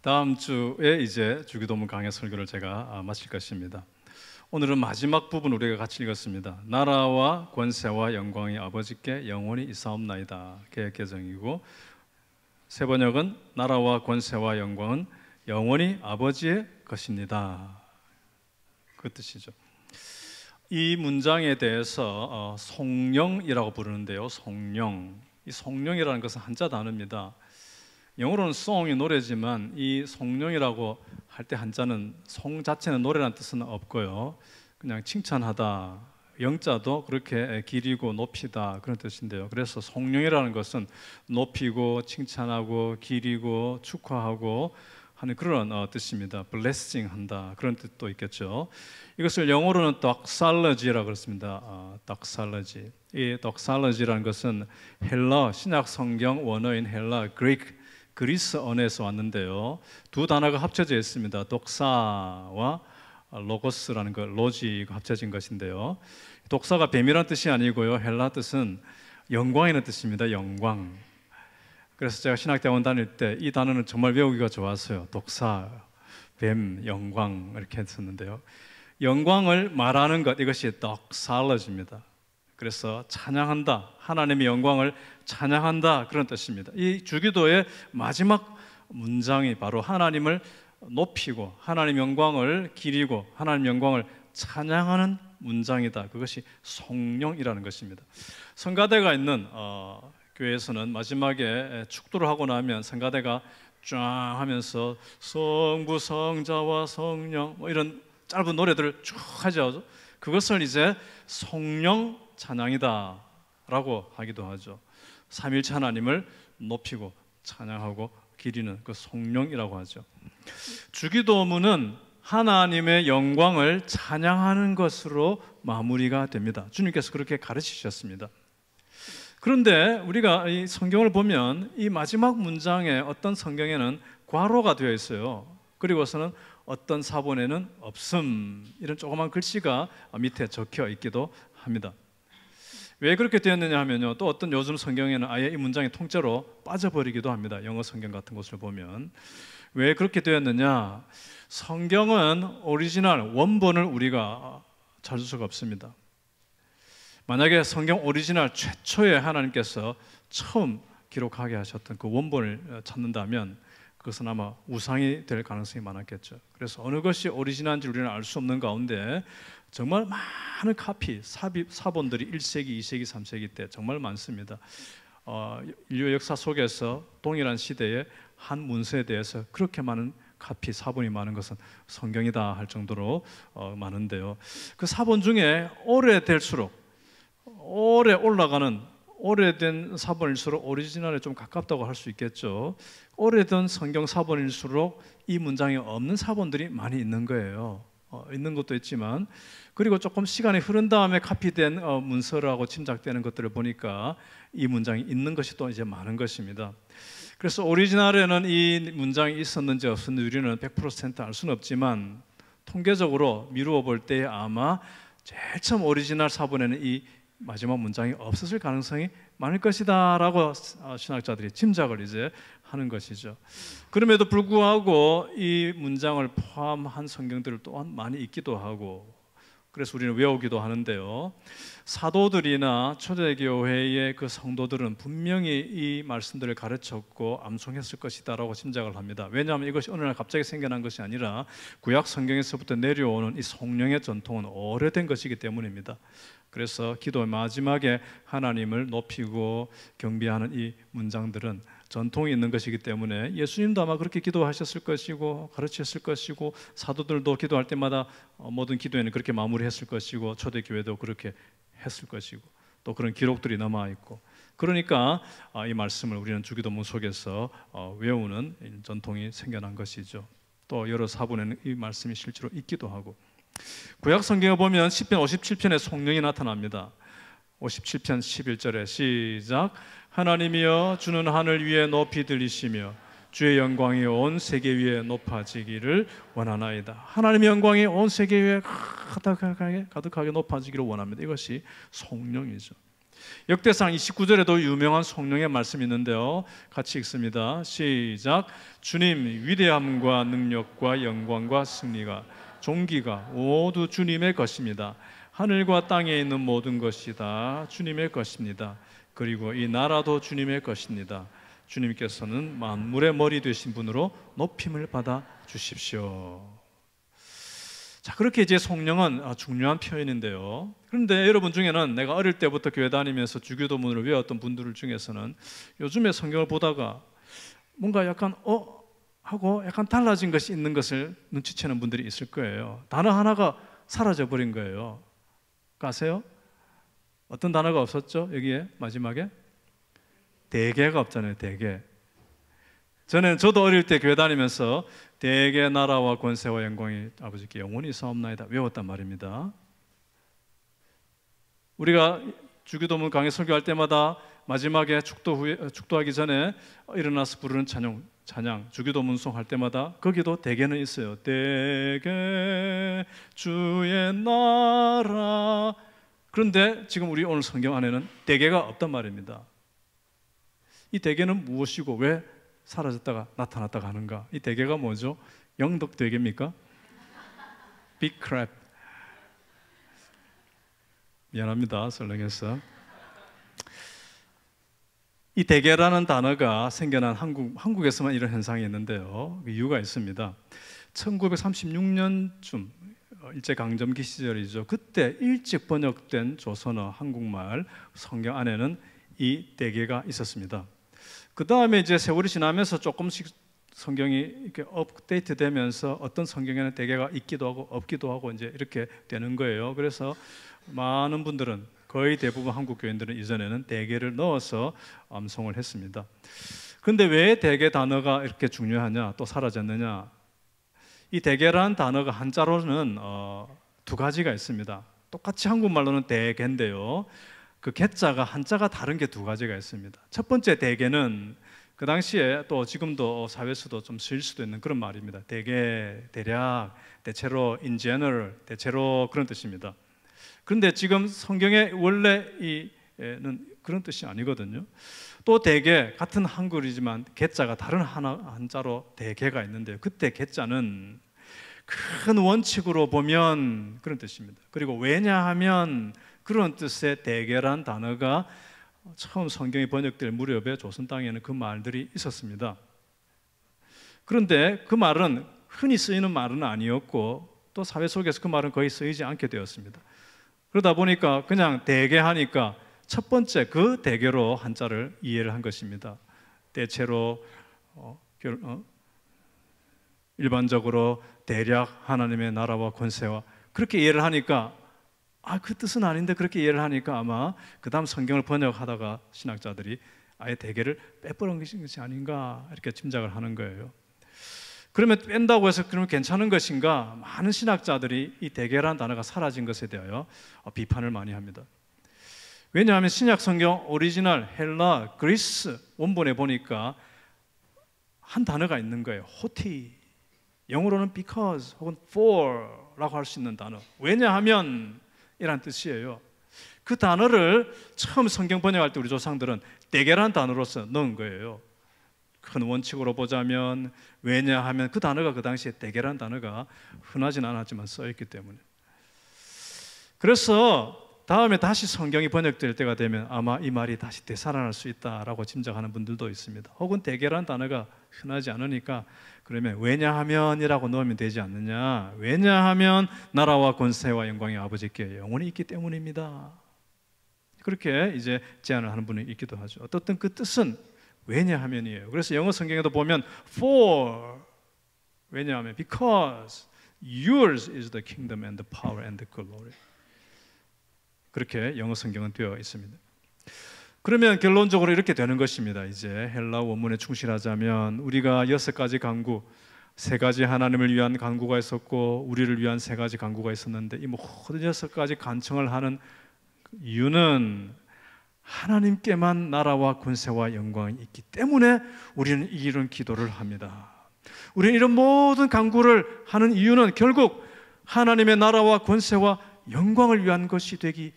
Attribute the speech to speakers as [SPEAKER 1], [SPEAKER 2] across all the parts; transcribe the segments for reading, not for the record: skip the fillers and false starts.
[SPEAKER 1] 다음 주에 이제 주기도문 강해 설교를 제가 마칠 것입니다. 오늘은 마지막 부분 우리가 같이 읽었습니다. 나라와 권세와 영광이 아버지께 영원히 있사옵나이다. 개역개정이고, 새 번역은 나라와 권세와 영광은 영원히 아버지의 것입니다. 그 뜻이죠. 이 문장에 대해서 성령이라고 부르는데요. 성령. 이 성령이라는 것은 한자 단어입니다. 영어로는 song이 노래지만 이 성령이라고 할 때 한자는 성 자체는 노래라는 뜻은 없고요. 그냥 칭찬하다, 영자도 그렇게 기리고 높이다 그런 뜻인데요. 그래서 성령이라는 것은 높이고 칭찬하고 기리고 축하하고 하는 그런 뜻입니다. blessing 한다 그런 뜻도 있겠죠. 이것을 영어로는 doxology라고 그랬습니다. doxology. 이 doxology라는 것은 헬라 신약 성경 원어인 헬라 그리스 언어에서 왔는데요. 두 단어가 합쳐져 있습니다. 독사와 로고스라는 것, 로지가 합쳐진 것인데요. 독사가 뱀이라는 뜻이 아니고요. 헬라 뜻은 영광이라는 뜻입니다. 영광. 그래서 제가 신학대학원 다닐 때 이 단어는 정말 외우기가 좋았어요. 독사, 뱀, 영광 이렇게 했었는데요. 영광을 말하는 것, 이것이 doxology입니다. 그래서 찬양한다, 하나님의 영광을 찬양한다 그런 뜻입니다. 이 주기도의 마지막 문장이 바로 하나님을 높이고 하나님 영광을 기리고 하나님 영광을 찬양하는 문장이다. 그것이 성령이라는 것입니다. 성가대가 있는 교회에서는 마지막에 축도를 하고 나면 성가대가 쫙 하면서 성부 성자와 성령 뭐 이런 짧은 노래들을 쭉 하죠. 그것을 이제 성령 찬양이다 라고 하기도 하죠. 삼일체 하나님을 높이고 찬양하고 기리는 그 성령이라고 하죠. 주기도문은 하나님의 영광을 찬양하는 것으로 마무리가 됩니다. 주님께서 그렇게 가르치셨습니다. 그런데 우리가 이 성경을 보면 이 마지막 문장에 어떤 성경에는 괄호가 되어 있어요. 그리고서는 어떤 사본에는 없음 이런 조그만 글씨가 밑에 적혀 있기도 합니다. 왜 그렇게 되었느냐 하면요, 또 어떤 요즘 성경에는 아예 이 문장이 통째로 빠져버리기도 합니다. 영어 성경 같은 곳을 보면. 왜 그렇게 되었느냐, 성경은 오리지널 원본을 우리가 찾을 수가 없습니다. 만약에 성경 오리지널 최초에 하나님께서 처음 기록하게 하셨던 그 원본을 찾는다면 그것은 아마 우상이 될 가능성이 많았겠죠. 그래서 어느 것이 오리지널인지 우리는 알 수 없는 가운데 정말 많은 카피, 사본들이 1세기, 2세기, 3세기 때 정말 많습니다. 인류 역사 속에서 동일한 시대의 한 문서에 대해서 그렇게 많은 카피, 사본이 많은 것은 성경이다 할 정도로 많은데요. 그 사본 중에 오래될수록 오래 올라가는 오래된 사본일수록 오리지널에 좀 가깝다고 할 수 있겠죠. 오래된 성경 사본일수록 이 문장이 없는 사본들이 많이 있는 거예요. 있는 것도 있지만, 그리고 조금 시간이 흐른 다음에 카피된 문서라고 짐작되는 것들을 보니까 이 문장이 있는 것이 또 이제 많은 것입니다. 그래서 오리지널에는 이 문장이 있었는지 없었는지 우리는 100% 알 수는 없지만 통계적으로 미루어 볼 때 아마 제일 처음 오리지널 사본에는 이 마지막 문장이 없었을 가능성이 많을 것이다 라고 신학자들이 짐작을 이제 하는 것이죠. 그럼에도 불구하고 이 문장을 포함한 성경들을 또한 많이 있기도 하고, 그래서 우리는 외우기도 하는데요. 사도들이나 초대교회의 그 성도들은 분명히 이 말씀들을 가르쳤고 암송했을 것이다 라고 짐작을 합니다. 왜냐하면 이것이 어느 날 갑자기 생겨난 것이 아니라 구약 성경에서부터 내려오는 이 성령의 전통은 오래된 것이기 때문입니다. 그래서 기도의 마지막에 하나님을 높이고 경배하는 이 문장들은 전통이 있는 것이기 때문에 예수님도 아마 그렇게 기도하셨을 것이고 가르쳤을 것이고, 사도들도 기도할 때마다 모든 기도에는 그렇게 마무리했을 것이고, 초대교회도 그렇게 했을 것이고, 또 그런 기록들이 남아있고, 그러니까 이 말씀을 우리는 주기도문 속에서 외우는 전통이 생겨난 것이죠. 또 여러 사본에는 이 말씀이 실제로 있기도 하고, 구약 성경에 보면 시편 57편에 성령이 나타납니다. 57편 11절에 시작. 하나님이여 주는 하늘 위에 높이 들리시며 주의 영광이 온 세계 위에 높아지기를 원하나이다. 하나님의 영광이 온 세계 위에 가득하게 높아지기를 원합니다. 이것이 성령이죠. 역대상 29절에도 유명한 성령의 말씀이 있는데요. 같이 읽습니다. 시작. 주님 위대함과 능력과 영광과 승리가 존귀가 모두 주님의 것입니다. 하늘과 땅에 있는 모든 것이 다 주님의 것입니다. 그리고 이 나라도 주님의 것입니다. 주님께서는 만물의 머리 되신 분으로 높임을 받아 주십시오. 자, 그렇게 이제 성령은 중요한 표현인데요. 그런데 여러분 중에는 내가 어릴 때부터 교회 다니면서 주기도문을 외웠던 분들 중에서는 요즘에 성경을 보다가 뭔가 약간 하고 약간 달라진 것이 있는 것을 눈치채는 분들이 있을 거예요. 단어 하나가 사라져 버린 거예요. 아세요? 어떤 단어가 없었죠? 여기에 마지막에 대개가 없잖아요. 대개. 저도 어릴 때 교회 다니면서 대개 나라와 권세와 영광이 아버지께 영원히 있사옵나이다 외웠단 말입니다. 우리가 주기도문 강의 설교할 때마다 마지막에 축도하기 전에 일어나서 부르는 찬양 주기도문송 할 때마다 거기도 대개는 있어요. 대개 주의 나라. 그런데 지금 우리 오늘 성경 안에는 대개가 없단 말입니다. 이 대개는 무엇이고 왜 사라졌다가 나타났다가 하는가? 이 대개가 뭐죠? 영덕 대개입니까? Big crap. 미안합니다. 설렁해서. 이 대개라는 단어가 생겨난 한국에서만 이런 현상이 있는데요. 이유가 있습니다. 1936년쯤 일제강점기 시절이죠. 그때 일찍 번역된 조선어 한국말 성경 안에는 이 대개가 있었습니다. 그 다음에 이제 세월이 지나면서 조금씩 성경이 이렇게 업데이트 되면서 어떤 성경에는 대개가 있기도 하고 없기도 하고 이제 이렇게 되는 거예요. 그래서 많은 분들은 거의 대부분 한국 교인들은 이전에는 대개를 넣어서 암송을 했습니다. 그런데 왜 대개 단어가 이렇게 중요하냐, 또 사라졌느냐? 이 대개라는 단어가 한자로는 두 가지가 있습니다. 똑같이 한국말로는 대개인데요. 그 개자가 한자가 다른 게 두 가지가 있습니다. 첫 번째 대개는 그 당시에 또 지금도 사회에서도 좀 쓰일 수도 있는 그런 말입니다. 대개, 대략, 대체로, in general, 대체로 그런 뜻입니다. 그런데 지금 성경의 원래는 그런 뜻이 아니거든요. 또 대개, 같은 한글이지만 개자가 다른 한자로 대개가 있는데요. 그때 개자는 큰 원칙으로 보면 그런 뜻입니다. 그리고 왜냐하면 그런 뜻의 대개란 단어가 처음 성경이 번역될 무렵에 조선 땅에는 그 말들이 있었습니다. 그런데 그 말은 흔히 쓰이는 말은 아니었고 또 사회 속에서 그 말은 거의 쓰이지 않게 되었습니다. 그러다 보니까 그냥 대개 하니까 첫 번째 그 대개로 한자를 이해를 한 것입니다. 대체로 일반적으로 대략 하나님의 나라와 권세와 그렇게 이해를 하니까 그 뜻은 아닌데 그렇게 이해를 하니까 아마 그 다음 성경을 번역하다가 신학자들이 아예 대개를 빼버린 것이 아닌가 이렇게 짐작을 하는 거예요. 그러면 뺀다고 해서 그러면 괜찮은 것인가? 많은 신학자들이 이 대개라는 단어가 사라진 것에 대하여 비판을 많이 합니다. 왜냐하면 신약 성경 오리지널 헬라 그리스 원본에 보니까 한 단어가 있는 거예요. 호티. 영어로는 because 혹은 for라고 할 수 있는 단어. 왜냐하면 이란 뜻이에요. 그 단어를 처음 성경 번역할 때 우리 조상들은 대개라는 단어로서 넣은 거예요. 큰 원칙으로 보자면 왜냐하면 그 단어가 그 당시에 대개라는 단어가 흔하진 않았지만 써있기 때문에. 그래서 다음에 다시 성경이 번역될 때가 되면 아마 이 말이 다시 되살아날 수 있다라고 짐작하는 분들도 있습니다. 혹은 대개라는 단어가 흔하지 않으니까 그러면 왜냐하면이라고 넣으면 되지 않느냐. 왜냐하면 나라와 권세와 영광이 아버지께 영원히 있기 때문입니다. 그렇게 이제 제안을 하는 분이 있기도 하죠. 어떻든 그 뜻은 왜냐하면이에요. 그래서 영어 성경에도 보면 for 왜냐하면 because yours is the kingdom and the power and the glory. 그렇게 영어 성경은 되어 있습니다. 그러면 결론적으로 이렇게 되는 것입니다. 이제 헬라 원문에 충실하자면 우리가 6가지 간구, 3가지 하나님을 위한 간구가 있었고 우리를 위한 3가지 간구가 있었는데 이 모든 6가지 간청을 하는 이유는 하나님께만 나라와 권세와 영광이 있기 때문에 우리는 이런 기도를 합니다. 우리는 이런 모든 간구를 하는 이유는 결국 하나님의 나라와 권세와 영광을 위한 것이 되기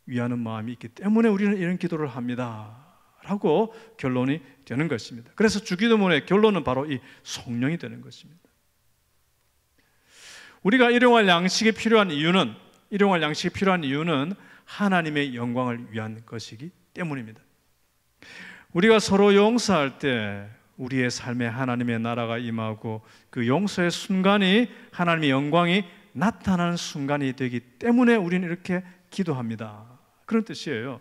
[SPEAKER 1] 위하는 마음이 있기 때문에 우리는 이런 기도를 합니다 라고 결론이 되는 것입니다. 그래서 주기도문의 결론은 바로 이 성령이 되는 것입니다. 우리가 일용할 양식이 필요한 이유는 하나님의 영광을 위한 것이기 때문입니다. 우리가 서로 용서할 때 우리의 삶에 하나님의 나라가 임하고 그 용서의 순간이 하나님의 영광이 나타나는 순간이 되기 때문에 우리는 이렇게 기도합니다. 그런 뜻이에요.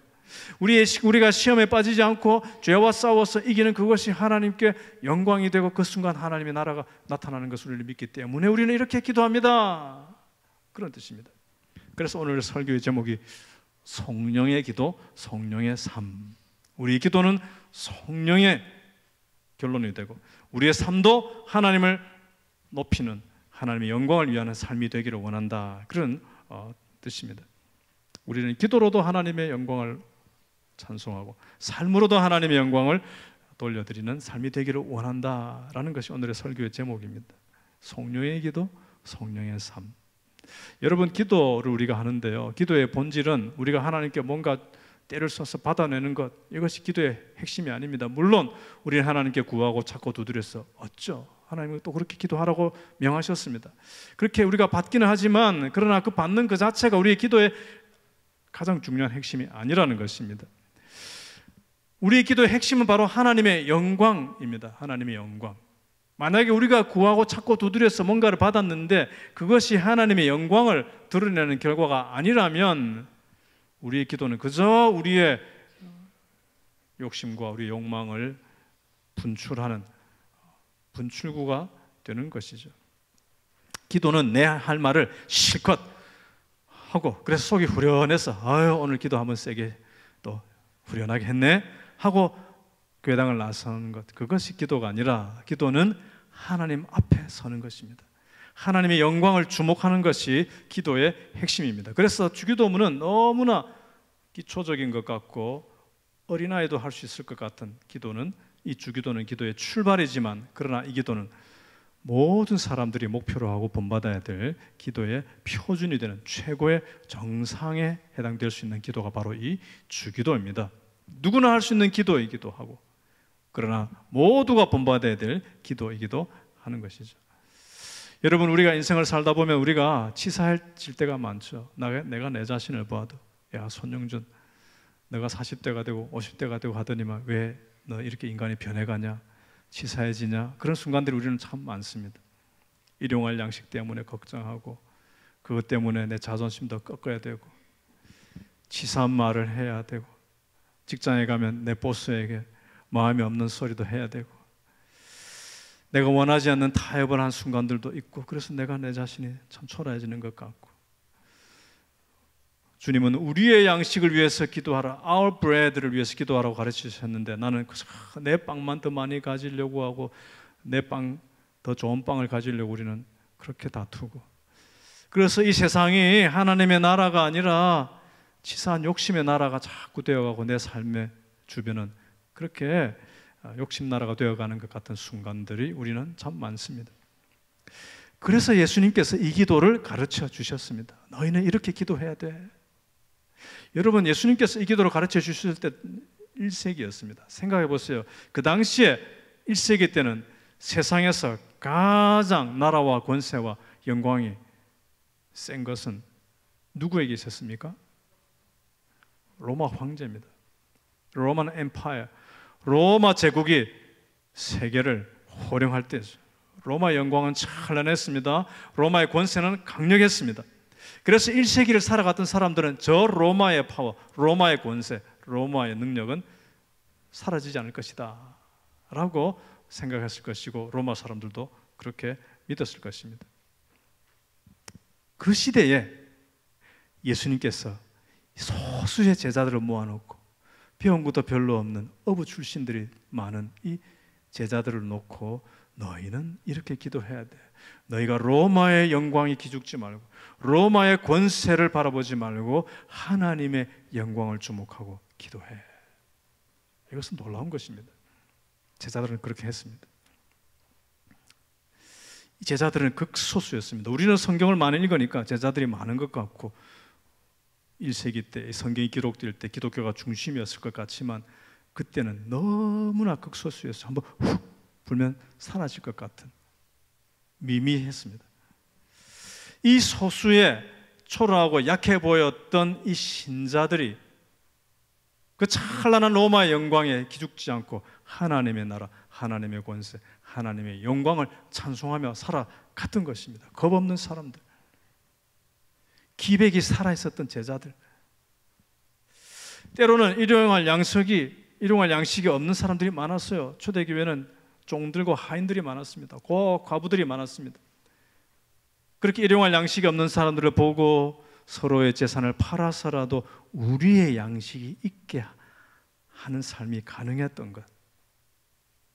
[SPEAKER 1] 우리가 시험에 빠지지 않고 죄와 싸워서 이기는 그것이 하나님께 영광이 되고 그 순간 하나님의 나라가 나타나는 것을 우리는 믿기 때문에 우리는 이렇게 기도합니다. 그런 뜻입니다. 그래서 오늘 설교의 제목이 성령의 기도, 성령의 삶. 우리 기도는 성령의 결론이 되고 우리의 삶도 하나님을 높이는 하나님의 영광을 위하는 삶이 되기를 원한다. 그런 뜻입니다. 우리는 기도로도 하나님의 영광을 찬송하고 삶으로도 하나님의 영광을 돌려드리는 삶이 되기를 원한다라는 것이 오늘의 설교의 제목입니다. 성령의 기도, 성령의 삶. 여러분, 기도를 우리가 하는데요, 기도의 본질은 우리가 하나님께 뭔가 때를 써서 받아내는 것, 이것이 기도의 핵심이 아닙니다. 물론 우리는 하나님께 구하고 찾고 두드려서 얻죠. 하나님은 또 그렇게 기도하라고 명하셨습니다. 그렇게 우리가 받기는 하지만 그러나 그 받는 그 자체가 우리의 기도의 가장 중요한 핵심이 아니라는 것입니다. 우리의 기도의 핵심은 바로 하나님의 영광입니다. 하나님의 영광. 만약에 우리가 구하고 찾고 두드려서 뭔가를 받았는데 그것이 하나님의 영광을 드러내는 결과가 아니라면 우리의 기도는 그저 우리의 욕심과 우리의 욕망을 분출하는 분출구가 되는 것이죠. 기도는 내 할 말을 실컷 하고 그래서 속이 후련해서 아유 오늘 기도 한번 세게 또 후련하게 했네 하고 교회당을 나서는 것, 그것이 기도가 아니라 기도는 하나님 앞에 서는 것입니다. 하나님의 영광을 주목하는 것이 기도의 핵심입니다. 그래서 주기도문은 너무나 기초적인 것 같고 어린아이도 할 수 있을 것 같은 기도는, 이 주기도는 기도의 출발이지만 그러나 이 기도는 모든 사람들이 목표로 하고 본받아야 될 기도의 표준이 되는 최고의 정상에 해당될 수 있는 기도가 바로 이 주기도입니다. 누구나 할 수 있는 기도이기도 하고 그러나 모두가 본받아야 될 기도이기도 하는 것이죠. 여러분, 우리가 인생을 살다 보면 우리가 치사해질 때가 많죠. 내가 내 자신을 봐도 야 손영준, 내가 40대가 되고 50대가 되고 하더니만 왜 너 이렇게 인간이 변해가냐, 치사해지냐, 그런 순간들이 우리는 참 많습니다. 일용할 양식 때문에 걱정하고 그것 때문에 내 자존심도 꺾어야 되고 치사한 말을 해야 되고 직장에 가면 내 보스에게 마음이 없는 소리도 해야 되고 내가 원하지 않는 타협을 한 순간들도 있고 그래서 내가 내 자신이 참 초라해지는 것 같고 주님은 우리의 양식을 위해서 기도하라, our bread를 위해서 기도하라고 가르치셨는데 나는 내 빵만 더 많이 가지려고 하고 내 빵 더 좋은 빵을 가지려고 우리는 그렇게 다투고 그래서 이 세상이 하나님의 나라가 아니라 치사한 욕심의 나라가 자꾸 되어가고 내 삶의 주변은 그렇게 욕심 나라가 되어가는 것 같은 순간들이 우리는 참 많습니다. 그래서 예수님께서 이 기도를 가르쳐 주셨습니다. 너희는 이렇게 기도해야 돼. 여러분, 예수님께서 이 기도를 가르쳐 주실 때 1세기였습니다. 생각해 보세요. 그 당시에 1세기 때는 세상에서 가장 나라와 권세와 영광이 센 것은 누구에게 있었습니까? 로마 황제입니다. 로만 엠파이어, 로마 제국이 세계를 호령할 때죠. 로마의 영광은 찬란했습니다. 로마의 권세는 강력했습니다. 그래서 1세기를 살아갔던 사람들은 저 로마의 파워, 로마의 권세, 로마의 능력은 사라지지 않을 것이다 라고 생각했을 것이고 로마 사람들도 그렇게 믿었을 것입니다. 그 시대에 예수님께서 소수의 제자들을 모아놓고 배운 것도 별로 없는 어부 출신들이 많은 이 제자들을 놓고 너희는 이렇게 기도해야 돼. 너희가 로마의 영광이 기죽지 말고 로마의 권세를 바라보지 말고 하나님의 영광을 주목하고 기도해. 이것은 놀라운 것입니다. 제자들은 그렇게 했습니다. 이 제자들은 극소수였습니다. 우리는 성경을 많이 읽으니까 제자들이 많은 것 같고 1세기 때 성경이 기록될 때 기독교가 중심이었을 것 같지만 그때는 너무나 극소수였어요. 한번 훅 불면 사라질 것 같은, 미미했습니다. 이 소수의 초라하고 약해 보였던 이 신자들이 그 찬란한 로마의 영광에 기죽지 않고 하나님의 나라, 하나님의 권세, 하나님의 영광을 찬송하며 살아갔던 것입니다. 겁없는 사람들, 기백이 살아있었던 제자들. 때로는 일용할 양식이 없는 사람들이 많았어요. 초대교회는 종들과 하인들이 많았습니다. 과부들이 많았습니다. 그렇게 일용할 양식이 없는 사람들을 보고 서로의 재산을 팔아서라도 우리의 양식이 있게 하는 삶이 가능했던 것,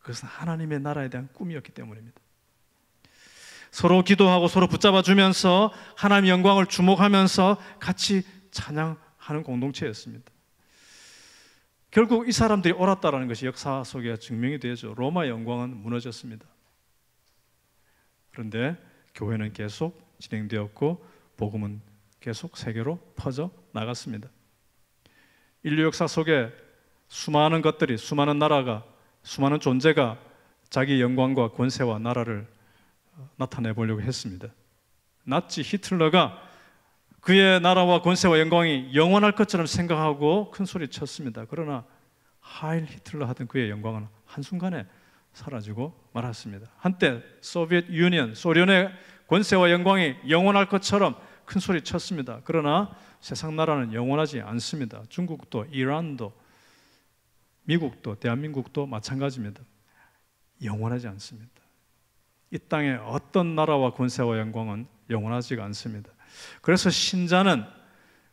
[SPEAKER 1] 그것은 하나님의 나라에 대한 꿈이었기 때문입니다. 서로 기도하고 서로 붙잡아 주면서 하나님의 영광을 주목하면서 같이 찬양하는 공동체였습니다. 결국 이 사람들이 옳았다라는 것이 역사 속에 증명이 되죠. 로마의 영광은 무너졌습니다. 그런데 교회는 계속 진행되었고 복음은 계속 세계로 퍼져 나갔습니다. 인류 역사 속에 수많은 것들이, 수많은 나라가, 수많은 존재가 자기 영광과 권세와 나라를 나타내 보려고 했습니다. 나치 히틀러가 그의 나라와 권세와 영광이 영원할 것처럼 생각하고 큰 소리 쳤습니다. 그러나 하일 히틀러 하던 그의 영광은 한순간에 사라지고 말았습니다. 한때 소비에트 유니언, 소련의 권세와 영광이 영원할 것처럼 큰 소리 쳤습니다. 그러나 세상 나라는 영원하지 않습니다. 중국도, 이란도, 미국도, 대한민국도 마찬가지입니다. 영원하지 않습니다. 이 땅의 어떤 나라와 권세와 영광은 영원하지가 않습니다. 그래서 신자는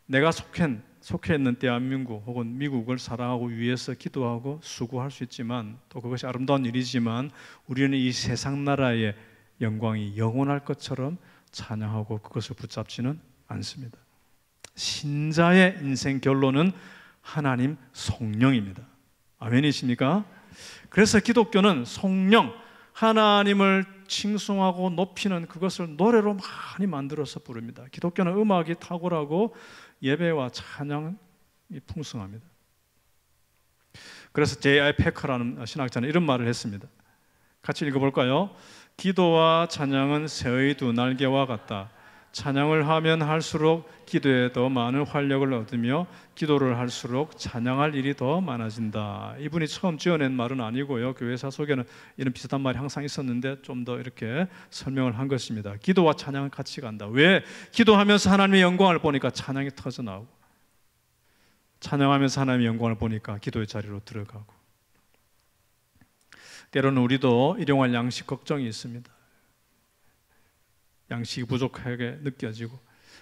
[SPEAKER 1] 내가 속해 있는 대한민국 혹은 미국을 사랑하고 위해서 기도하고 수고할 수 있지만, 또 그것이 아름다운 일이지만 우리는 이 세상 나라의 영광이 영원할 것처럼 찬양하고 그것을 붙잡지는 않습니다. 신자의 인생 결론은 하나님 성령입니다. 아멘이십니까? 그래서 기독교는 성령, 하나님을 칭송하고 높이는 그것을 노래로 많이 만들어서 부릅니다. 기독교는 음악이 탁월하고 예배와 찬양이 풍성합니다. 그래서 J.I. 패커라는 신학자는 이런 말을 했습니다. 같이 읽어볼까요? 기도와 찬양은 새의 두 날개와 같다. 찬양을 하면 할수록 기도에 더 많은 활력을 얻으며 기도를 할수록 찬양할 일이 더 많아진다. 이분이 처음 지어낸 말은 아니고요. 교회사 속에는 이런 비슷한 말이 항상 있었는데 좀 더 이렇게 설명을 한 것입니다. 기도와 찬양은 같이 간다. 왜? 기도하면서 하나님의 영광을 보니까 찬양이 터져나오고, 찬양하면서 하나님의 영광을 보니까 기도의 자리로 들어가고. 때로는 우리도 일용할 양식 걱정이 있습니다. 양식이 부족하게 느껴지고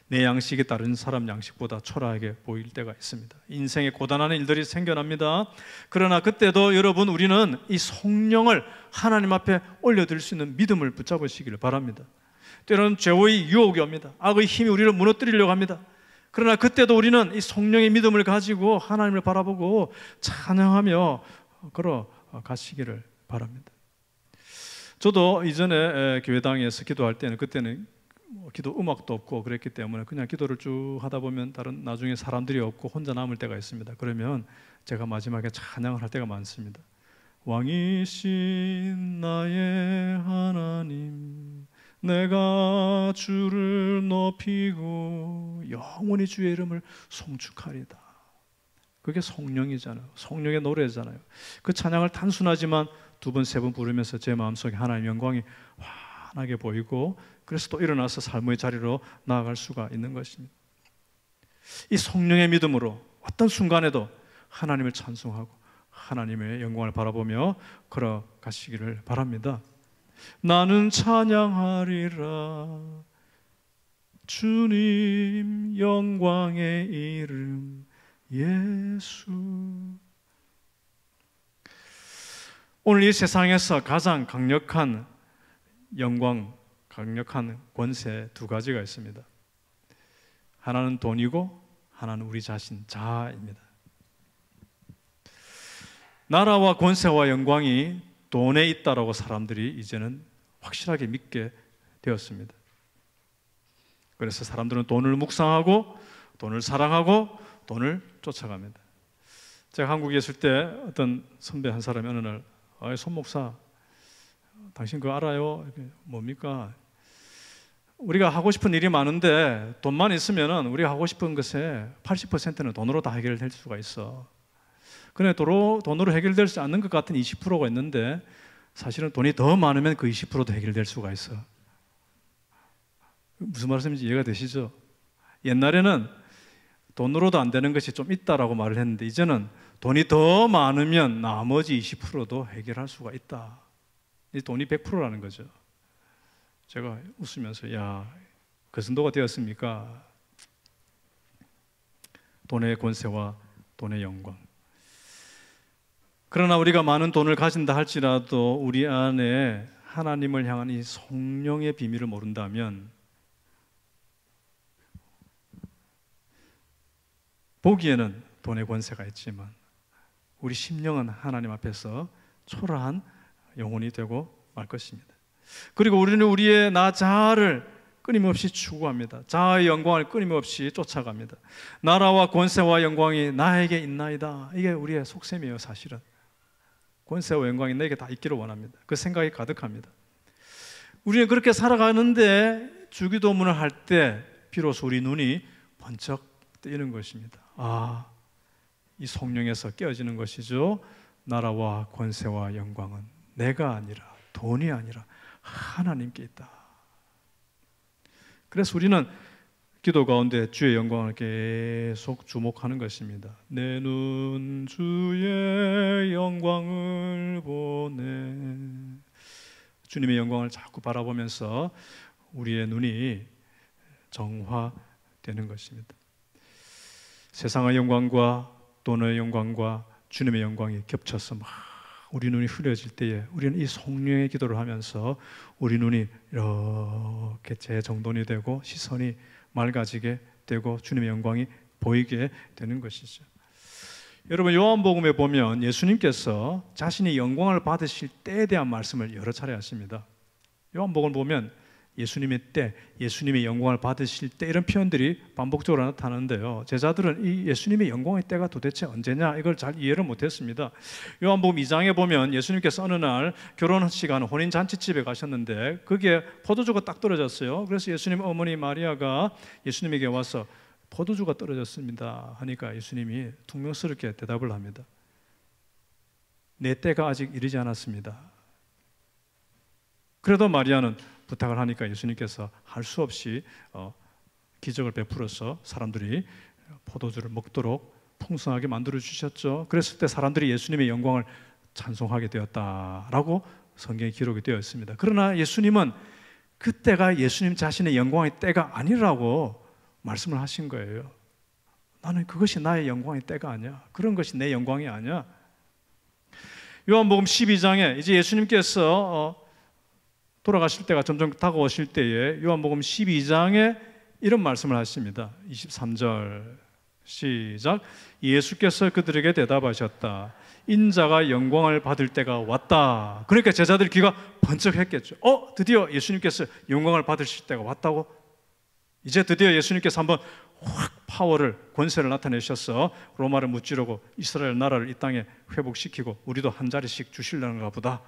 [SPEAKER 1] 내 양식이 다른 사람 양식보다 초라하게 보일 때가 있습니다. 인생에 고단한 일들이 생겨납니다. 그러나 그때도 여러분, 우리는 이 성령을 하나님 앞에 올려드릴 수 있는 믿음을 붙잡으시기를 바랍니다. 때로는 죄의 유혹이 옵니다. 악의 힘이 우리를 무너뜨리려고 합니다. 그러나 그때도 우리는 이 성령의 믿음을 가지고 하나님을 바라보고 찬양하며 걸어가시기를 바랍니다. 저도 이전에 교회당에서 기도할 때는, 그때는 기도 음악도 없고 그랬기 때문에 그냥 기도를 쭉 하다 보면 나중에 사람들이 없고 혼자 남을 때가 있습니다. 그러면 제가 마지막에 찬양을 할 때가 많습니다. 왕이신 나의 하나님, 내가 주를 높이고 영원히 주의 이름을 송축하리다. 그게 성령이잖아요. 성령의 노래잖아요. 그 찬양을 단순하지만 두 번, 세 번 부르면서 제 마음속에 하나님의 영광이 환하게 보이고, 그래서 또 일어나서 삶의 자리로 나아갈 수가 있는 것입니다. 이 성령의 믿음으로 어떤 순간에도 하나님을 찬송하고 하나님의 영광을 바라보며 걸어가시기를 바랍니다. 나는 찬양하리라 주님 영광의 이름 예수. 오늘 이 세상에서 가장 강력한 영광, 강력한 권세 두 가지가 있습니다. 하나는 돈이고 하나는 우리 자신, 자아입니다. 나라와 권세와 영광이 돈에 있다라고 사람들이 이제는 확실하게 믿게 되었습니다. 그래서 사람들은 돈을 묵상하고 돈을 사랑하고 돈을 쫓아갑니다. 제가 한국에 있을 때 어떤 선배 한 사람이 어느 날 손 목사, 당신 그거 알아요? 뭡니까? 우리가 하고 싶은 일이 많은데 돈만 있으면 우리가 하고 싶은 것의 80%는 돈으로 다 해결될 수가 있어. 그런데 돈으로 해결될 수 않는 것 같은 20%가 있는데 사실은 돈이 더 많으면 그 20%도 해결될 수가 있어. 무슨 말씀인지 이해가 되시죠? 옛날에는 돈으로도 안 되는 것이 좀 있다라고 말을 했는데 이제는 돈이 더 많으면 나머지 20%도 해결할 수가 있다. 이 돈이 100%라는 거죠. 제가 웃으면서 야, 그 정도가 되었습니까? 돈의 권세와 돈의 영광. 그러나 우리가 많은 돈을 가진다 할지라도 우리 안에 하나님을 향한 이 성령의 비밀을 모른다면 보기에는 돈의 권세가 있지만 우리 심령은 하나님 앞에서 초라한 영혼이 되고 말 것입니다. 그리고 우리는 우리의 나 자아를 끊임없이 추구합니다. 자아의 영광을 끊임없이 쫓아갑니다. 나라와 권세와 영광이 나에게 있나이다. 이게 우리의 속셈이에요. 사실은 권세와 영광이 내게 다 있기를 원합니다. 그 생각이 가득합니다. 우리는 그렇게 살아가는데 주기도문을 할 때 비로소 우리 눈이 번쩍 뜨이는 것입니다. 아, 이 성령에서 깨어지는 것이죠. 나라와 권세와 영광은 내가 아니라 돈이 아니라 하나님께 있다. 그래서 우리는 기도 가운데 주의 영광을 계속 주목하는 것입니다. 내 눈 주의 영광을 보네. 주님의 영광을 자꾸 바라보면서 우리의 눈이 정화되는 것입니다. 세상의 영광과 돈의 영광과 주님의 영광이 겹쳐서 막 우리 눈이 흐려질 때에 우리는 이 성령의 기도를 하면서 우리 눈이 이렇게 재정돈이 되고 시선이 맑아지게 되고 주님의 영광이 보이게 되는 것이죠. 여러분, 요한복음에 보면 예수님께서 자신이 영광을 받으실 때에 대한 말씀을 여러 차례 하십니다. 요한복음을 보면 예수님의 때, 예수님의 영광을 받으실 때 이런 표현들이 반복적으로 나타나는데요. 제자들은 이 예수님의 영광의 때가 도대체 언제냐 이걸 잘 이해를 못했습니다. 요한복음 2장에 보면 예수님께서 어느 날 결혼 시간 혼인 잔치집에 가셨는데 거기에 포도주가 딱 떨어졌어요. 그래서 예수님 어머니 마리아가 예수님에게 와서 포도주가 떨어졌습니다 하니까 예수님이 퉁명스럽게 대답을 합니다. 내 때가 아직 이르지 않았습니다. 그래도 마리아는 부탁을 하니까 예수님께서 할 수 없이 기적을 베풀어서 사람들이 포도주를 먹도록 풍성하게 만들어 주셨죠. 그랬을 때 사람들이 예수님의 영광을 찬송하게 되었다라고 성경에 기록이 되어 있습니다. 그러나 예수님은 그때가 예수님 자신의 영광의 때가 아니라고 말씀을 하신 거예요. 나는 그것이 나의 영광의 때가 아니야. 그런 것이 내 영광이 아니야. 요한복음 12장에 이제 예수님께서 돌아가실 때가 점점 다가오실 때에 요한복음 12장에 이런 말씀을 하십니다. 23절 시작. 예수께서 그들에게 대답하셨다. 인자가 영광을 받을 때가 왔다. 그러니까 제자들 귀가 번쩍했겠죠. 드디어 예수님께서 영광을 받으실 때가 왔다고? 이제 드디어 예수님께서 한번 확 파워를, 권세를 나타내셔서 로마를 무찌르고 이스라엘 나라를 이 땅에 회복시키고 우리도 한 자리씩 주시려는가 보다.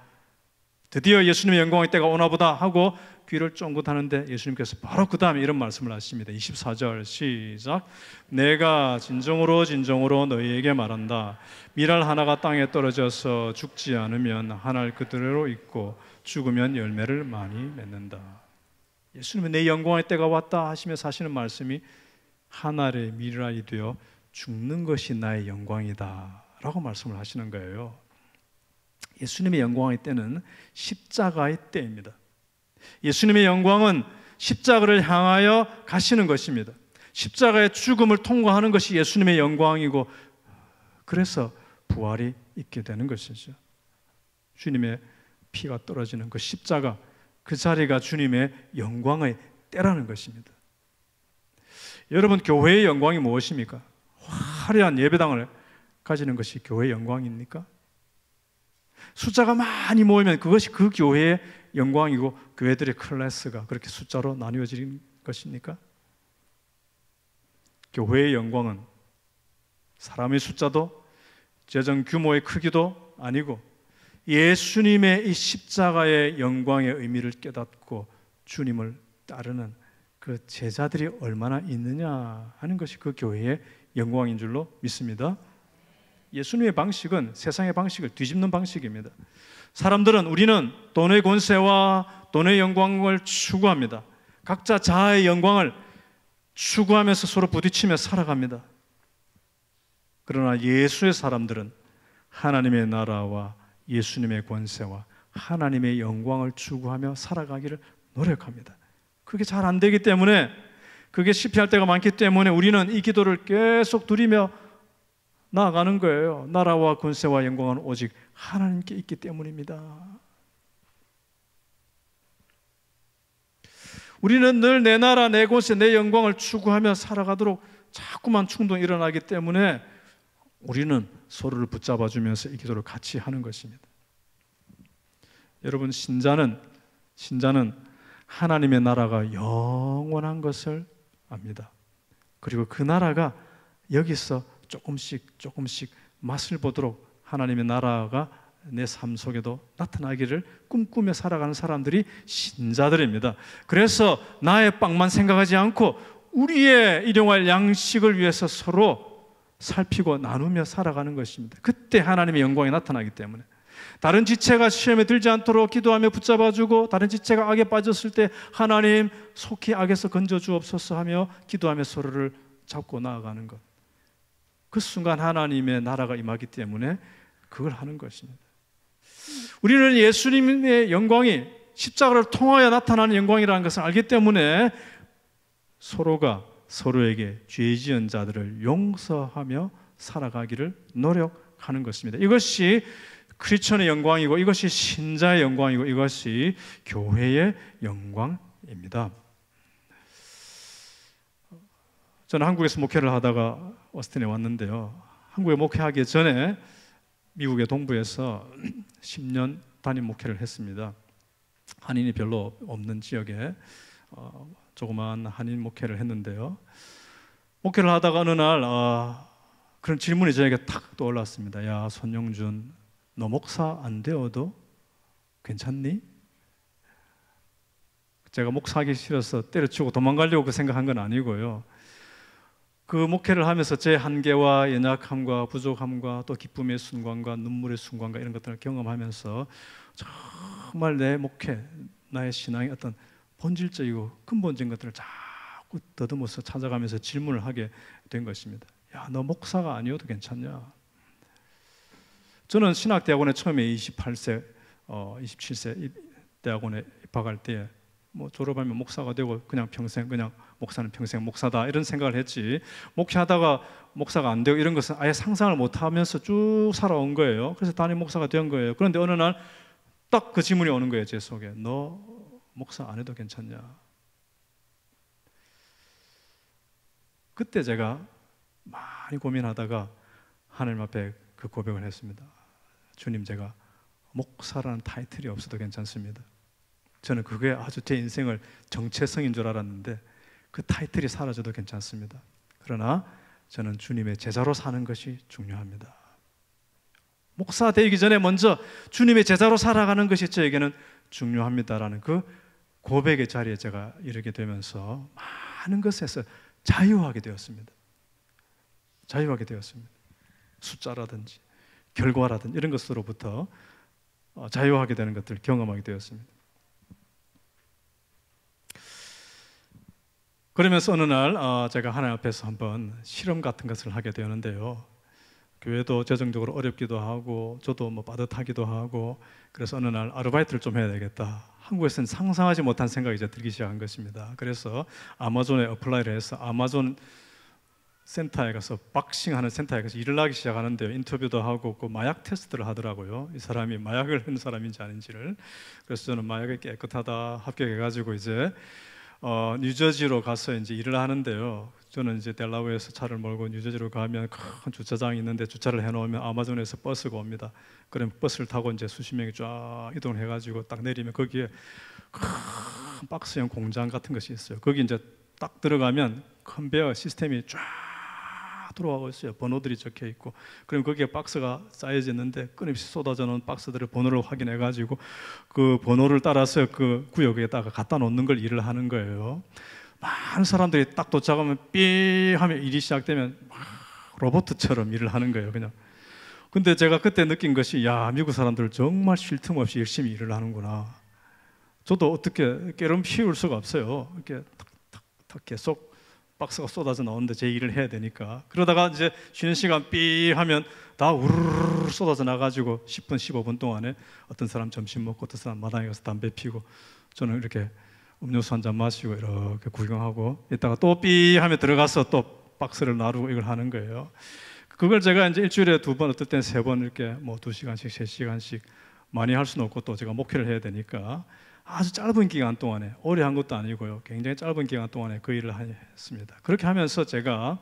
[SPEAKER 1] 드디어 예수님의 영광의 때가 오나 보다 하고 귀를 쫑긋하는데 예수님께서 바로 그 다음에 이런 말씀을 하십니다. 24절 시작. 내가 진정으로 진정으로 너희에게 말한다. 밀알 하나가 땅에 떨어져서 죽지 않으면 한 알 그대로 있고 죽으면 열매를 많이 맺는다. 예수님은 내 영광의 때가 왔다 하시면서 하시는 말씀이 한 알의 밀알이 되어 죽는 것이 나의 영광이다 라고 말씀을 하시는 거예요. 예수님의 영광의 때는 십자가의 때입니다. 예수님의 영광은 십자가를 향하여 가시는 것입니다. 십자가의 죽음을 통과하는 것이 예수님의 영광이고 그래서 부활이 있게 되는 것이죠. 주님의 피가 떨어지는 그 십자가, 그 자리가 주님의 영광의 때라는 것입니다. 여러분, 교회의 영광이 무엇입니까? 화려한 예배당을 가지는 것이 교회의 영광입니까? 숫자가 많이 모이면 그것이 그 교회의 영광이고 교회들의 클래스가 그렇게 숫자로 나뉘어지는 것입니까? 교회의 영광은 사람의 숫자도 재정 규모의 크기도 아니고 예수님의 이 십자가의 영광의 의미를 깨닫고 주님을 따르는 그 제자들이 얼마나 있느냐 하는 것이 그 교회의 영광인 줄로 믿습니다. 예수님의 방식은 세상의 방식을 뒤집는 방식입니다. 사람들은 우리는 돈의 권세와 돈의 영광을 추구합니다. 각자 자아의 영광을 추구하면서 서로 부딪히며 살아갑니다. 그러나 예수의 사람들은 하나님의 나라와 예수님의 권세와 하나님의 영광을 추구하며 살아가기를 노력합니다. 그게 잘 안 되기 때문에, 그게 실패할 때가 많기 때문에 우리는 이 기도를 계속 드리며 나아가는 거예요. 나라와 권세와 영광은 오직 하나님께 있기 때문입니다. 우리는 늘 내 나라, 내 권세, 내 영광을 추구하며 살아가도록 자꾸만 충동이 일어나기 때문에 우리는 서로를 붙잡아주면서 이 기도를 같이 하는 것입니다. 여러분, 신자는 하나님의 나라가 영원한 것을 압니다. 그리고 그 나라가 여기서 조금씩 맛을 보도록 하나님의 나라가 내 삶 속에도 나타나기를 꿈꾸며 살아가는 사람들이 신자들입니다. 그래서 나의 빵만 생각하지 않고 우리의 일용할 양식을 위해서 서로 살피고 나누며 살아가는 것입니다. 그때 하나님의 영광이 나타나기 때문에. 다른 지체가 시험에 들지 않도록 기도하며 붙잡아주고, 다른 지체가 악에 빠졌을 때 하나님 속히 악에서 건져주옵소서 하며 기도하며 서로를 잡고 나아가는 것, 그 순간 하나님의 나라가 임하기 때문에 그걸 하는 것입니다. 우리는 예수님의 영광이 십자가를 통하여 나타나는 영광이라는 것을 알기 때문에 서로가 서로에게 죄 지은 자들을 용서하며 살아가기를 노력하는 것입니다. 이것이 크리스천의 영광이고, 이것이 신자의 영광이고, 이것이 교회의 영광입니다. 저는 한국에서 목회를 하다가 오스틴에 왔는데요, 한국에 목회하기 전에 미국의 동부에서 10년 단임 목회를 했습니다. 한인이 별로 없는 지역에 조그만 한인 목회를 했는데요, 목회를 하다가 어느 날 그런 질문이 저에게 탁 떠올랐습니다. 야, 손영준, 너 목사 안 되어도 괜찮니? 제가 목사하기 싫어서 때려치우고 도망가려고 그 생각한 건 아니고요, 그 목회를 하면서 제 한계와 연약함과 부족함과 또 기쁨의 순간과 눈물의 순간과 이런 것들을 경험하면서 정말 내 목회, 나의 신앙의 어떤 본질적이고 근본적인 것들을 자꾸 더듬어서 찾아가면서 질문을 하게 된 것입니다. 야, 너 목사가 아니어도 괜찮냐? 저는 신학대학원에 처음에 27세 대학원에 입학할 때 뭐 졸업하면 목사가 되고 그냥 평생 그냥 목사는 평생 목사다 이런 생각을 했지, 목회하다가 목사가 안 되고 이런 것은 아예 상상을 못 하면서 쭉 살아온 거예요. 그래서 담임 목사가 된 거예요. 그런데 어느 날 딱 그 질문이 오는 거예요, 제 속에. 너 목사 안 해도 괜찮냐? 그때 제가 많이 고민하다가 하나님 앞에 그 고백을 했습니다. 주님, 제가 목사라는 타이틀이 없어도 괜찮습니다. 저는 그게 아주 제 인생을 정체성인 줄 알았는데 그 타이틀이 사라져도 괜찮습니다. 그러나 저는 주님의 제자로 사는 것이 중요합니다. 목사 되기 전에 먼저 주님의 제자로 살아가는 것이 저에게는 중요합니다라는 그 고백의 자리에 제가 이르게 되면서 많은 것에서 자유하게 되었습니다. 자유하게 되었습니다. 숫자라든지 결과라든지 이런 것으로부터 자유하게 되는 것들을 경험하게 되었습니다. 그러면서 어느 날 제가 하나님 앞에서 한번 실험 같은 것을 하게 되었는데요, 교회도 재정적으로 어렵기도 하고 저도 뭐 빠듯하기도 하고, 그래서 어느 날 아르바이트를 좀 해야 되겠다. 한국에서는 상상하지 못한 생각이 이제 들기 시작한 것입니다. 그래서 아마존에 어플라이를 해서 아마존 센터에 가서 박싱하는 센터에 가서 일을 하기 시작하는데요, 인터뷰도 하고 그 마약 테스트를 하더라고요. 이 사람이 마약을 하는 사람인지 아닌지를. 그래서 저는 마약이 깨끗하다 합격해가지고 이제 뉴저지로 가서 이제 일을 하는데요, 저는 이제 델라웨어에서 차를 몰고 뉴저지로 가면 큰 주차장이 있는데 주차를 해놓으면 아마존에서 버스가 옵니다. 그럼 버스를 타고 이제 수십 명이 쫙 이동해가지고 딱 내리면 거기에 큰 박스형 공장 같은 것이 있어요. 거기 이제 딱 들어가면 컨베어 시스템이 쫙 들어가고 있어요. 번호들이 적혀 있고, 그럼 거기에 박스가 쌓여져 있는데 끊임없이 쏟아져 놓은 박스들의 번호를 확인해 가지고 그 번호를 따라서 그 구역에다가 갖다 놓는 걸 일을 하는 거예요. 많은 사람들이 딱 도착하면 삐 하면 일이 시작되면 막 로봇처럼 일을 하는 거예요, 그냥. 근데 제가 그때 느낀 것이, 야, 미국 사람들 정말 쉴 틈 없이 열심히 일을 하는구나. 저도 어떻게 깨름 피울 수가 없어요. 이렇게 탁탁탁 계속 박스가 쏟아져 나오는데 제 일을 해야 되니까. 그러다가 이제 쉬는 시간 삐 하면 다 우르르 쏟아져 나가지고 10분, 15분 동안에 어떤 사람 점심 먹고 어떤 사람 마당에 가서 담배 피고, 저는 이렇게 음료수 한 잔 마시고 이렇게 구경하고, 이따가 또 삐 하면 들어가서 또 박스를 나르고 이걸 하는 거예요. 그걸 제가 이제 일주일에 2번, 어떨 땐 3번 이렇게 뭐 2시간씩, 3시간씩 많이 할 수는 없고, 또 제가 목회를 해야 되니까 아주 짧은 기간 동안에, 오래 한 것도 아니고요, 굉장히 짧은 기간 동안에 그 일을 했습니다. 그렇게 하면서 제가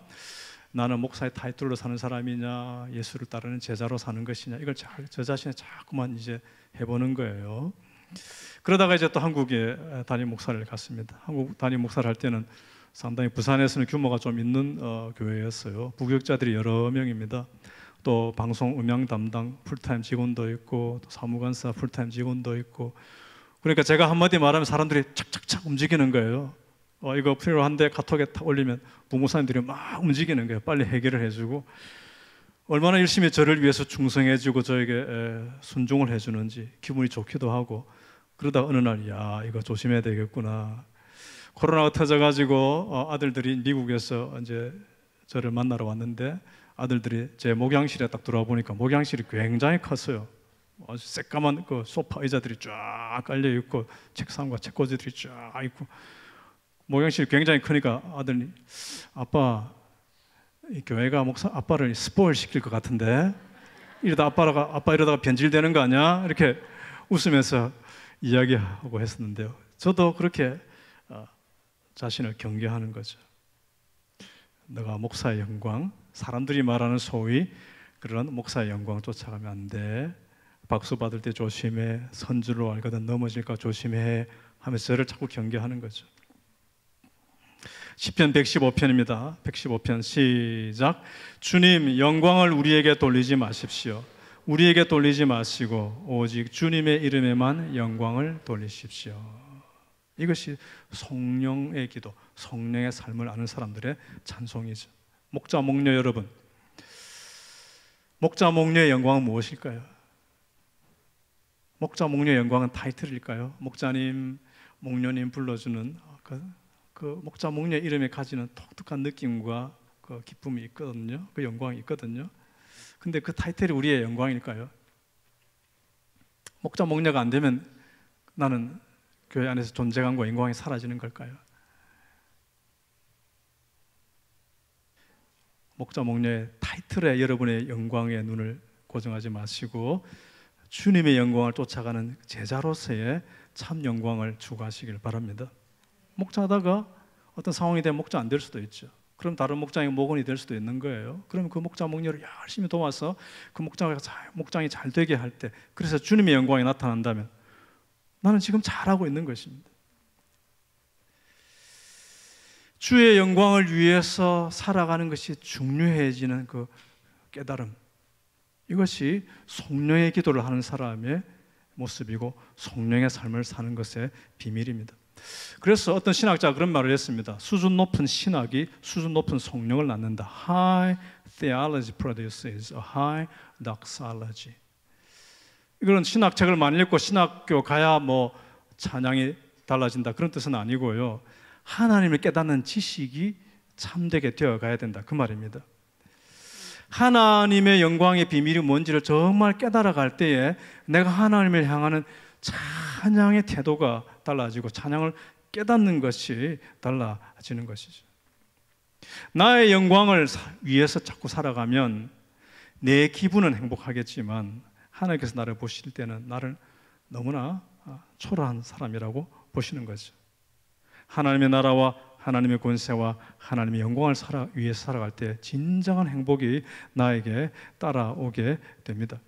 [SPEAKER 1] 나는 목사의 타이틀로 사는 사람이냐, 예수를 따르는 제자로 사는 것이냐, 이걸 저 자신에 자꾸만 이제 해보는 거예요. 그러다가 이제 또 한국에 담임 목사를 갔습니다. 한국 담임 목사를 할 때는 상당히 부산에서는 규모가 좀 있는 교회였어요. 부교육자들이 여러 명입니다. 또 방송 음향 담당 풀타임 직원도 있고, 또 사무관사 풀타임 직원도 있고. 그러니까 제가 한마디 말하면 사람들이 착착착 움직이는 거예요. 이거 필요한데 카톡에 탁 올리면 부목사님들이 막 움직이는 거예요. 빨리 해결을 해주고, 얼마나 열심히 저를 위해서 충성해주고 저에게 순종을 해주는지 기분이 좋기도 하고. 그러다 어느 날, 야, 이거 조심해야 되겠구나. 코로나가 터져가지고 아들들이 미국에서 이제 저를 만나러 왔는데, 아들들이 제 목양실에 딱 들어와 보니까 목양실이 굉장히 컸어요. 아주 새까만 그 소파 의자들이 쫙 깔려 있고, 책상과 책꽂이들이 쫙 있고, 목양실이 굉장히 크니까 아들이, 아빠, 이 교회가 아빠를 스포일 시킬 것 같은데, 아빠 이러다가 변질되는 거 아니야? 이렇게 웃으면서 이야기하고 했었는데요. 저도 그렇게 자신을 경계하는 거죠. 너가 목사의 영광, 사람들이 말하는 소위 그런 목사의 영광 쫓아가면 안 돼. 박수 받을 때 조심해. 선줄로 알거든 넘어질까 조심해 하면서 저를 자꾸 경계하는 거죠. 시편 115편입니다. 115편 시작. 주님, 영광을 우리에게 돌리지 마십시오. 우리에게 돌리지 마시고 오직 주님의 이름에만 영광을 돌리십시오. 이것이 성령의 기도, 성령의 삶을 아는 사람들의 찬송이죠. 목자, 목녀 여러분, 목자, 목녀의 영광은 무엇일까요? 목자, 목녀의 영광은 타이틀일까요? 목자님, 목녀님 불러주는 그 목자, 목녀 이름에 가지는 독특한 느낌과 그 기쁨이 있거든요. 그 영광이 있거든요. 근데 그 타이틀이 우리의 영광일까요? 목자, 목녀가 안 되면 나는 교회 안에서 존재감과 영광이 사라지는 걸까요? 목자, 목녀의 타이틀에 여러분의 영광의 눈을 고정하지 마시고 주님의 영광을 쫓아가는 제자로서의 참 영광을 추구하시길 바랍니다. 목자하다가 어떤 상황이 되면 목자 안 될 수도 있죠. 그럼 다른 목장이 목원이 될 수도 있는 거예요. 그러면 그 목자, 목녀를 열심히 도와서 그 목장이 잘 되게 할 때, 그래서 주님의 영광이 나타난다면 나는 지금 잘하고 있는 것입니다. 주의 영광을 위해서 살아가는 것이 중요해지는 그 깨달음, 이것이 성령의 기도를 하는 사람의 모습이고 성령의 삶을 사는 것의 비밀입니다. 그래서 어떤 신학자가 그런 말을 했습니다. 수준 높은 신학이 수준 높은 성령을 낳는다. High theology produces a high doxology. 이거는 신학책을 많이 읽고 신학교 가야 뭐 찬양이 달라진다, 그런 뜻은 아니고요. 하나님을 깨닫는 지식이 참되게 되어가야 된다, 그 말입니다. 하나님의 영광의 비밀이 뭔지를 정말 깨달아갈 때에 내가 하나님을 향하는 찬양의 태도가 달라지고 찬양을 깨닫는 것이 달라지는 것이죠. 나의 영광을 위해서 자꾸 살아가면 내 기분은 행복하겠지만 하나님께서 나를 보실 때는 나를 너무나 초라한 사람이라고 보시는 거죠. 하나님의 나라와 하나님의 권세와 하나님의 영광을 위해서 살아갈 때 진정한 행복이 나에게 따라오게 됩니다.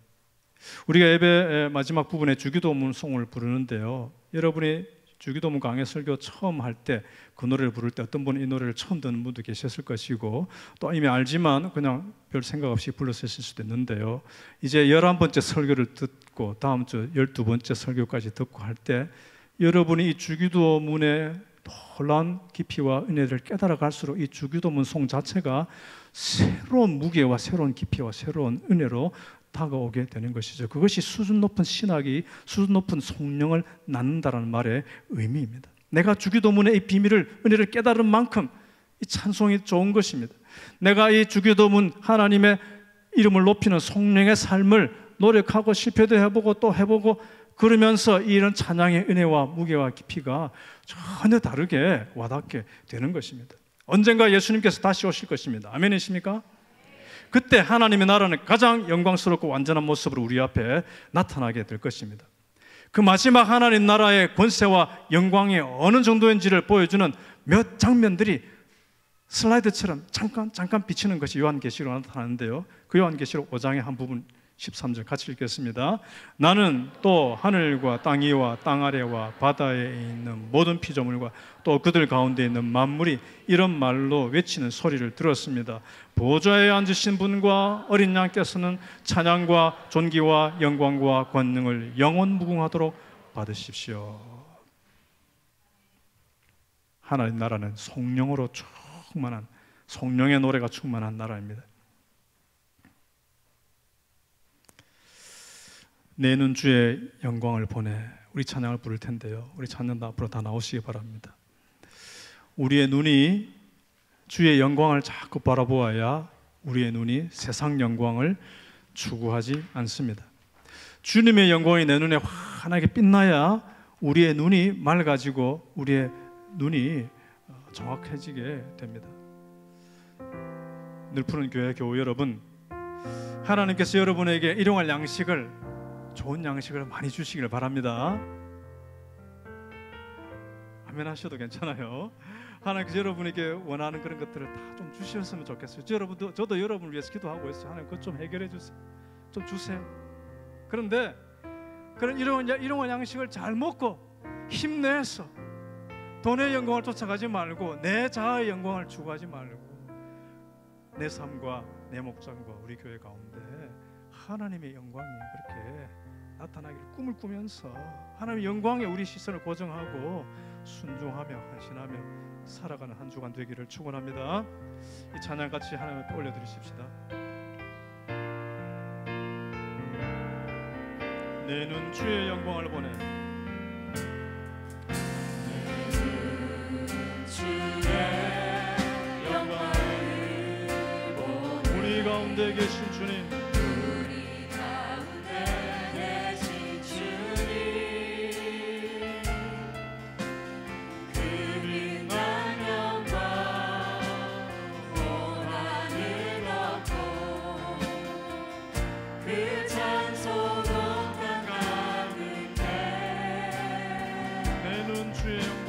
[SPEAKER 1] 우리가 예배 마지막 부분에 주기도문송을 부르는데요, 여러분이 주기도문 강해 설교 처음 할 때 그 노래를 부를 때 어떤 분은 이 노래를 처음 듣는 분도 계셨을 것이고 또 이미 알지만 그냥 별 생각 없이 불렀을 수도 있는데요. 이제 11번째 설교를 듣고 다음 주 12번째 설교까지 듣고 할 때 여러분이 이 주기도문의 놀라운 깊이와 은혜를 깨달아 갈수록 이 주기도문 송 자체가 새로운 무게와 새로운 깊이와 새로운 은혜로 다가오게 되는 것이죠. 그것이 수준 높은 신학이 수준 높은 성령을 낳는다라는 말의 의미입니다. 내가 주기도문의 이 비밀을 은혜를 깨달은 만큼 이 찬송이 좋은 것입니다. 내가 이 주기도문 하나님의 이름을 높이는 성령의 삶을 노력하고 실패도 해보고 또 해보고 그러면서 이런 찬양의 은혜와 무게와 깊이가 전혀 다르게 와닿게 되는 것입니다. 언젠가 예수님께서 다시 오실 것입니다. 아멘이십니까? 그때 하나님의 나라는 가장 영광스럽고 완전한 모습으로 우리 앞에 나타나게 될 것입니다. 그 마지막 하나님 나라의 권세와 영광이 어느 정도인지를 보여주는 몇 장면들이 슬라이드처럼 잠깐 비치는 것이 요한계시록 나타나는데요. 그 요한계시록 5장의 한 부분 13절 같이 읽겠습니다. 나는 또 하늘과 땅 위와 땅 아래와 바다에 있는 모든 피조물과 또 그들 가운데 있는 만물이 이런 말로 외치는 소리를 들었습니다. 보좌에 앉으신 분과 어린 양께서는 찬양과 존귀와 영광과 권능을 영원 무궁하도록 받으십시오. 하나님 나라는 성령으로 충만한, 성령의 노래가 충만한 나라입니다. 내는 주의 영광을 보내 우리 찬양을 부를 텐데요. 우리 찬양도 앞으로 다 나오시기 바랍니다. 우리의 눈이 주의 영광을 자꾸 바라보아야 우리의 눈이 세상 영광을 추구하지 않습니다. 주님의 영광이 내 눈에 환하게 빛나야 우리의 눈이 맑아지고 우리의 눈이 정확해지게 됩니다. 늘푸른 교회 교우 여러분, 하나님께서 여러분에게 일용할 양식을, 좋은 양식을 많이 주시길 바랍니다. 아멘 하셔도 괜찮아요. 하나님께서 여러분에게 원하는 그런 것들을 다 좀 주셨으면 좋겠어요. 저도 여러분을 위해서 기도하고 있어요. 하나님 그것 좀 해결해 주세요. 좀 주세요. 그런데 그런 일용할 양식을 잘 먹고 힘내서 돈의 영광을 쫓아가지 말고 내 자아의 영광을 추구하지 말고 내 삶과 내 목장과 우리 교회 가운데 하나님의 영광이 그렇게 나타나기를 꿈을 꾸면서 하나님의 영광에 우리 시선을 고정하고 순종하며 헌신하며 살아가는 한 주간 되기를 축원합니다. 이 찬양 같이 하나님 앞에 올려드리십시다. 내 눈 주의 영광을 보내 우리 가운데 계신 주님,
[SPEAKER 2] 우리 가운데 계신 주님, 그 빛난 영광 온 하늘 덮고 그 찬송 온 땅 가득해
[SPEAKER 1] 내 눈 주의 영광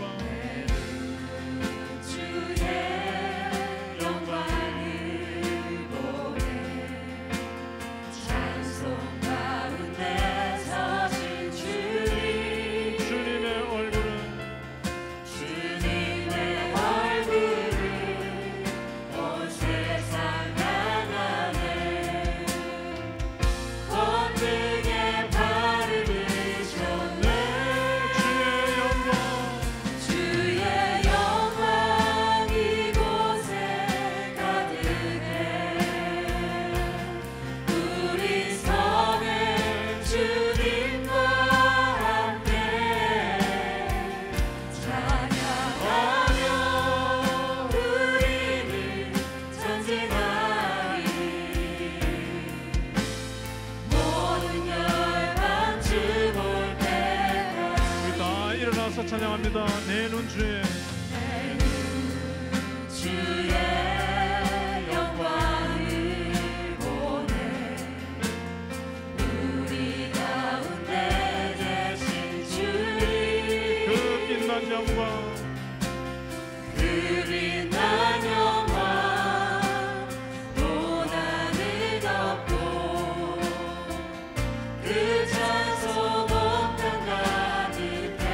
[SPEAKER 1] 찬양합니다. 내 눈 주의
[SPEAKER 2] 영광을 보내 우리 가운데 계신 주님,
[SPEAKER 1] 그 빛난 영광
[SPEAKER 2] 그 빛난 영광 온 하늘 덮고 그 찬송 온 땅 가득해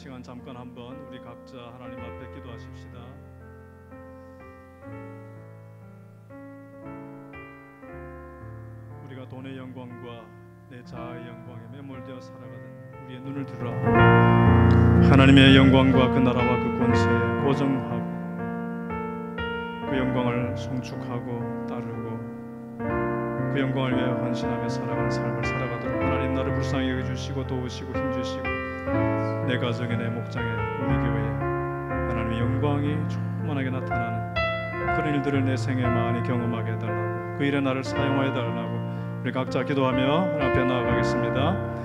[SPEAKER 1] 시간 잠깐 한번 우리 각자 하나님 앞에 기도하십시다. 우리가 돈의 영광과 내 자아의 영광에 매몰되어 살아가던 우리의 눈을 들어 하나님의 영광과 그 나라와 그 권세에 고정하고 그 영광을 송축하고 따르고 그 영광을 위하여 헌신하며 살아가는 삶을 살아가도록 하나님 나를 불쌍히 여겨주시고 도우시고 힘주시고 내 가정에 내 목장에 우리 교회에 하나님의 영광이 충만하게 나타나는 그런 일들을 내 생에 많이 경험하게 해달라고 그 일에 나를 사용하여 달라고 우리 각자 기도하며 하나님 앞에 나아가겠습니다.